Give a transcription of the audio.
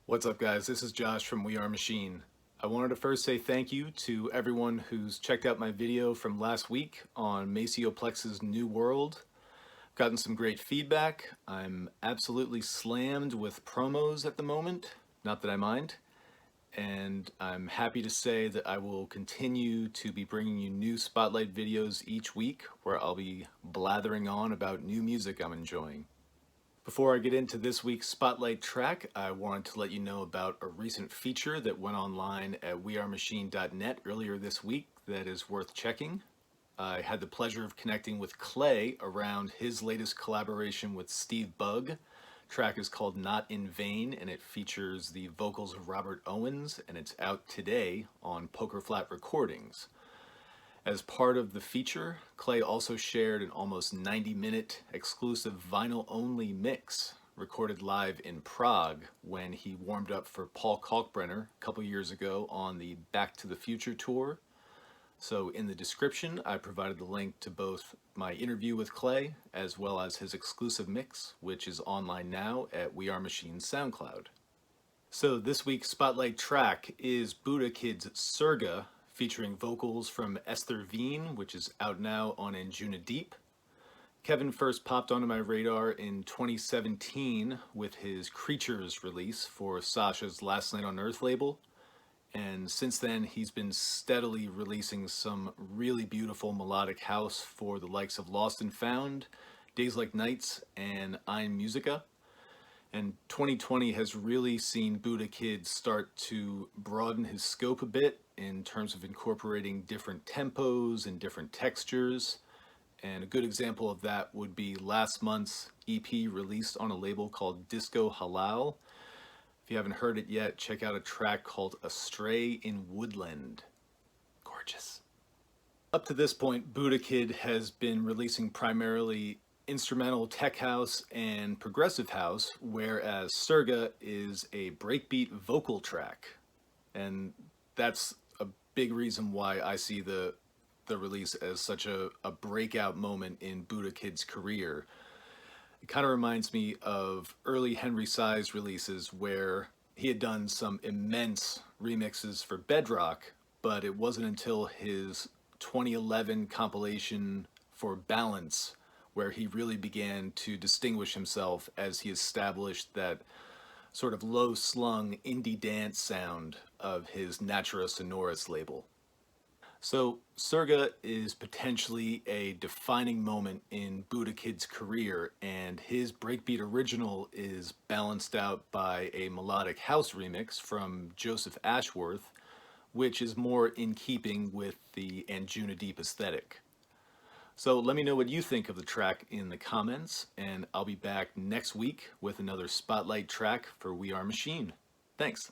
What's up, guys? This is Josh from We Are Machine. I wanted to first say thank you to everyone who's checked out my video from last week on Macioplex's New World. I've gotten some great feedback. I'm absolutely slammed with promos at the moment, not that I mind. And I'm happy to say that I will continue to be bringing you new Spotlight videos each week where I'll be blathering on about new music I'm enjoying. Before I get into this week's Spotlight track, I wanted to let you know about a recent feature that went online at wearemachine.net earlier this week that is worth checking. I had the pleasure of connecting with Clay around his latest collaboration with Steve Bugg. The track is called Not in Vain, and it features the vocals of Robert Owens, and it's out today on Poker Flat Recordings. As part of the feature, Clay also shared an almost 90-minute exclusive vinyl-only mix recorded live in Prague when he warmed up for Paul Kalkbrenner a couple years ago on the Back to the Future tour. So in the description, I provided the link to both my interview with Clay as well as his exclusive mix, which is online now at We Are Machine's SoundCloud. So this week's Spotlight track is Budakid's Surga, featuring vocals from Esther Veen, which is out now on Anjunadeep. Kevin first popped onto my radar in 2017 with his Creatures release for Sasha's Last Night on Earth label, and since then he's been steadily releasing some really beautiful melodic house for the likes of Lost and Found, Days Like Nights, and Ein Musica. And 2020 has really seen Budakid start to broaden his scope a bit in terms of incorporating different tempos and different textures. And a good example of that would be last month's EP released on a label called Disco Halal. If you haven't heard it yet, check out a track called Astray in Woodland. Gorgeous. Up to this point, Budakid has been releasing primarily instrumental tech house and progressive house, whereas Surga is a breakbeat vocal track. And that's a big reason why I see the release as such a breakout moment in Budakid's career. It kind of reminds me of early Henry Size releases where he had done some immense remixes for Bedrock, but it wasn't until his 2011 compilation for Balance where he really began to distinguish himself as he established that sort of low-slung indie dance sound of his Natura Sonoris label. So Surga is potentially a defining moment in Budakid's career, and his breakbeat original is balanced out by a melodic house remix from Joseph Ashworth, which is more in keeping with the Anjunadeep aesthetic. So let me know what you think of the track in the comments, and I'll be back next week with another Spotlight track for We Are Machine. Thanks.